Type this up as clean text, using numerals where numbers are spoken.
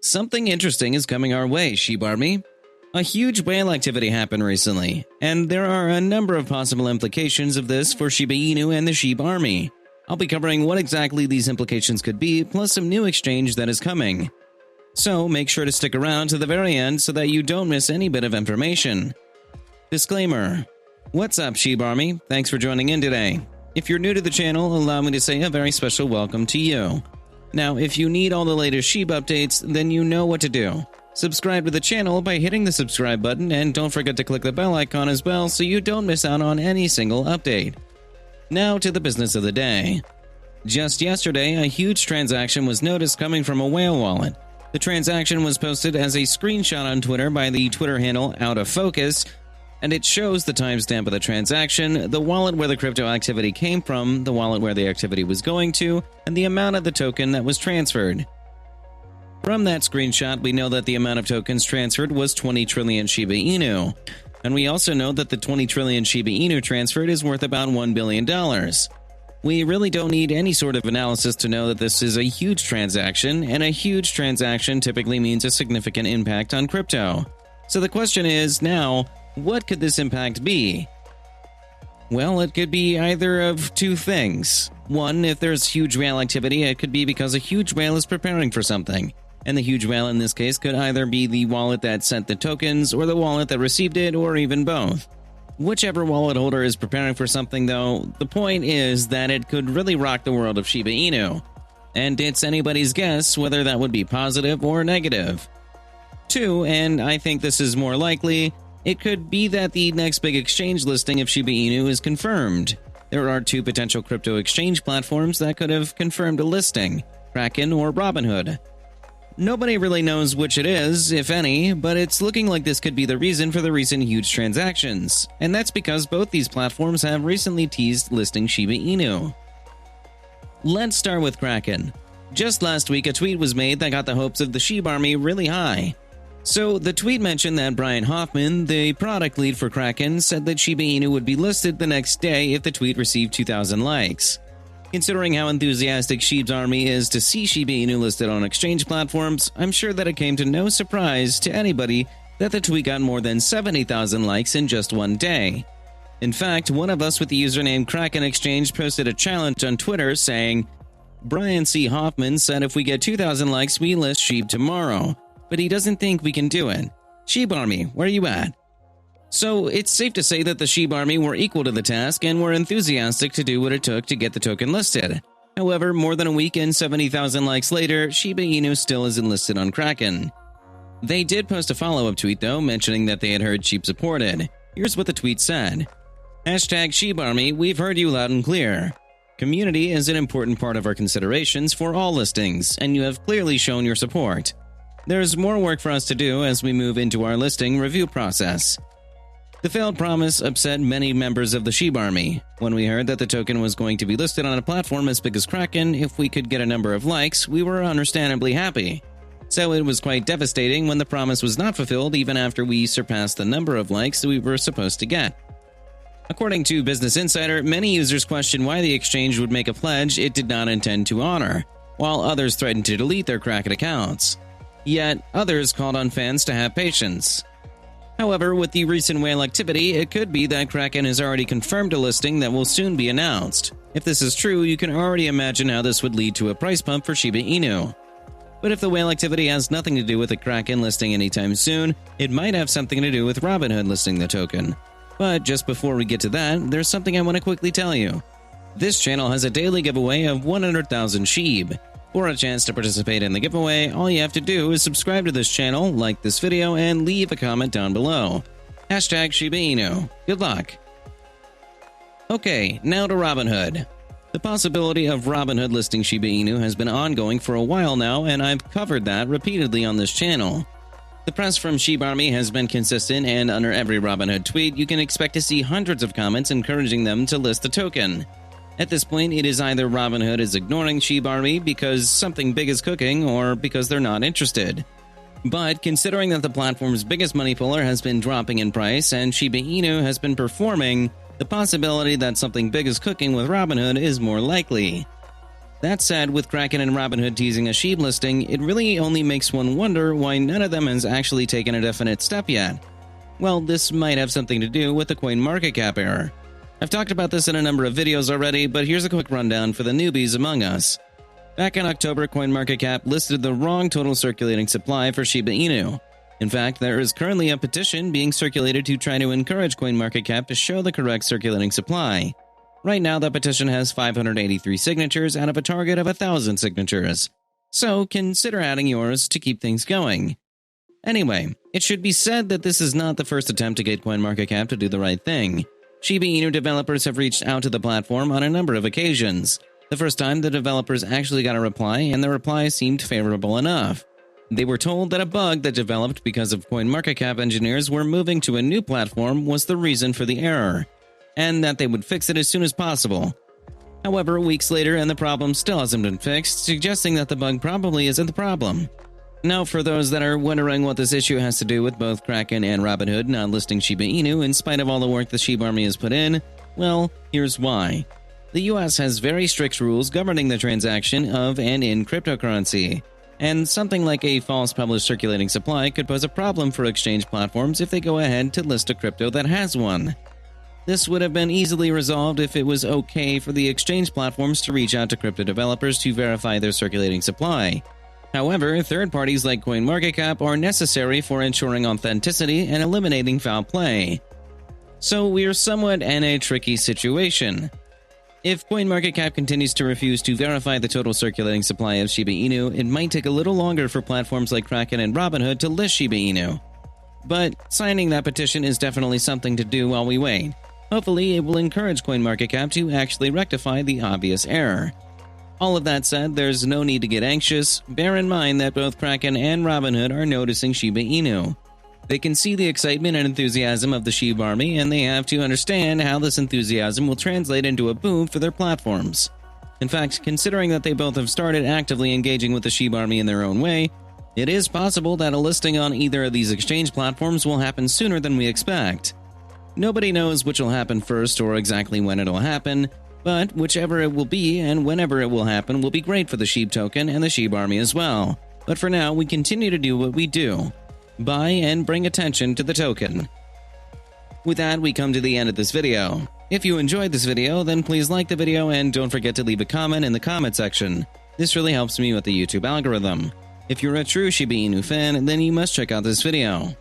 Something interesting is coming our way, SHIB Army. A huge whale activity happened recently, and there are a number of possible implications of this for Shiba Inu and the SHIB Army. I'll be covering what exactly these implications could be, plus some new exchange that is coming. So make sure to stick around to the very end so that you don't miss any bit of information. Disclaimer. What's up, SHIB Army? Thanks for joining in today. If you're new to the channel, allow me to say a very special welcome to you. Now, if you need all the latest SHIB updates, then you know what to do. Subscribe to the channel by hitting the subscribe button, and don't forget to click the bell icon as well so you don't miss out on any single update. Now to the business of the day. Just yesterday, a huge transaction was noticed coming from a whale wallet. The transaction was posted as a screenshot on Twitter by the Twitter handle Out of Focus, and it shows the timestamp of the transaction, the wallet where the crypto activity came from, the wallet where the activity was going to, and the amount of the token that was transferred. From that screenshot, we know that the amount of tokens transferred was 20 trillion Shiba Inu. And we also know that the 20 trillion Shiba Inu transferred is worth about $1 billion. We really don't need any sort of analysis to know that this is a huge transaction, and a huge transaction typically means a significant impact on crypto. So the question is now, what could this impact be? Well, it could be either of two things. One, if there's huge whale activity, it could be because a huge whale is preparing for something. And the huge whale in this case could either be the wallet that sent the tokens, or the wallet that received it, or even both. Whichever wallet holder is preparing for something, though, the point is that it could really rock the world of Shiba Inu. And it's anybody's guess whether that would be positive or negative. Two, and I think this is more likely, it could be that the next big exchange listing of Shiba Inu is confirmed. There are two potential crypto exchange platforms that could have confirmed a listing, Kraken or Robinhood. Nobody really knows which it is, if any, but it's looking like this could be the reason for the recent huge transactions. And that's because both these platforms have recently teased listing Shiba Inu. Let's start with Kraken. Just last week, a tweet was made that got the hopes of the SHIB Army really high. So the tweet mentioned that Brian Hoffman, the product lead for Kraken, said that Shiba Inu would be listed the next day if the tweet received 2,000 likes. Considering how enthusiastic SHIB's Army is to see Shiba Inu listed on exchange platforms, I'm sure that it came to no surprise to anybody that the tweet got more than 70,000 likes in just one day. In fact, one of us with the username Kraken Exchange posted a challenge on Twitter saying, "Brian C. Hoffman said if we get 2,000 likes, we list SHIB tomorrow. But he doesn't think we can do it. SHIB Army, where you at?" So it's safe to say that the SHIB Army were equal to the task and were enthusiastic to do what it took to get the token listed. However, more than a week and 70,000 likes later, Shiba Inu still isn't listed on Kraken. They did post a follow-up tweet though, mentioning that they had heard SHIB supported. Here's what the tweet said. #SHIB Army, we've heard you loud and clear. Community is an important part of our considerations for all listings, and you have clearly shown your support. There's more work for us to do as we move into our listing review process. The failed promise upset many members of the SHIB Army. When we heard that the token was going to be listed on a platform as big as Kraken, if we could get a number of likes, we were understandably happy. So it was quite devastating when the promise was not fulfilled even after we surpassed the number of likes we were supposed to get. According to Business Insider, many users questioned why the exchange would make a pledge it did not intend to honor, while others threatened to delete their Kraken accounts. Yet, others called on fans to have patience. However, with the recent whale activity, it could be that Kraken has already confirmed a listing that will soon be announced. If this is true, you can already imagine how this would lead to a price pump for Shiba Inu. But if the whale activity has nothing to do with the Kraken listing anytime soon, it might have something to do with Robinhood listing the token. But just before we get to that, there's something I want to quickly tell you. This channel has a daily giveaway of 100,000 SHIB. For a chance to participate in the giveaway, all you have to do is subscribe to this channel, like this video, and leave a comment down below. #Shiba Inu. Good luck. Okay, now to Robinhood. The possibility of Robinhood listing Shiba Inu has been ongoing for a while now, and I've covered that repeatedly on this channel. The press from SHIB Army has been consistent, and under every Robinhood tweet, you can expect to see hundreds of comments encouraging them to list the token. At this point, it is either Robinhood is ignoring SHIB Army because something big is cooking or because they're not interested. But considering that the platform's biggest money puller has been dropping in price and Shiba Inu has been performing, the possibility that something big is cooking with Robinhood is more likely. That said, with Kraken and Robinhood teasing a SHIB listing, it really only makes one wonder why none of them has actually taken a definite step yet. Well, this might have something to do with the CoinMarketCap error. I've talked about this in a number of videos already, but here's a quick rundown for the newbies among us. Back in October, CoinMarketCap listed the wrong total circulating supply for Shiba Inu. In fact, there is currently a petition being circulated to try to encourage CoinMarketCap to show the correct circulating supply. Right now, the petition has 583 signatures out of a target of 1,000 signatures. So consider adding yours to keep things going. Anyway, it should be said that this is not the first attempt to get CoinMarketCap to do the right thing. Shiba Inu developers have reached out to the platform on a number of occasions. The first time, the developers actually got a reply, and the reply seemed favorable enough. They were told that a bug that developed because of CoinMarketCap engineers were moving to a new platform was the reason for the error, and that they would fix it as soon as possible. However, weeks later and the problem still hasn't been fixed, suggesting that the bug probably isn't the problem. Now, for those that are wondering what this issue has to do with both Kraken and Robinhood not listing Shiba Inu in spite of all the work the SHIB army has put in, well, here's why. The US has very strict rules governing the transaction of and in cryptocurrency, and something like a false published circulating supply could pose a problem for exchange platforms if they go ahead to list a crypto that has one. This would have been easily resolved if it was okay for the exchange platforms to reach out to crypto developers to verify their circulating supply. However, third parties like CoinMarketCap are necessary for ensuring authenticity and eliminating foul play. So we're somewhat in a tricky situation. If CoinMarketCap continues to refuse to verify the total circulating supply of Shiba Inu, it might take a little longer for platforms like Kraken and Robinhood to list Shiba Inu. But signing that petition is definitely something to do while we wait. Hopefully, it will encourage CoinMarketCap to actually rectify the obvious error. All of that said, there's no need to get anxious. Bear in mind that both Kraken and Robinhood are noticing Shiba Inu. They can see the excitement and enthusiasm of the SHIB army, and they have to understand how this enthusiasm will translate into a boom for their platforms. In fact, considering that they both have started actively engaging with the SHIB army in their own way, it is possible that a listing on either of these exchange platforms will happen sooner than we expect. Nobody knows which will happen first or exactly when it'll happen, but whichever it will be and whenever it will happen will be great for the SHIB token and the SHIB army as well. But for now, we continue to do what we do. Buy and bring attention to the token. With that, we come to the end of this video. If you enjoyed this video, then please like the video and don't forget to leave a comment in the comment section. This really helps me with the YouTube algorithm. If you're a true Shiba Inu fan, then you must check out this video.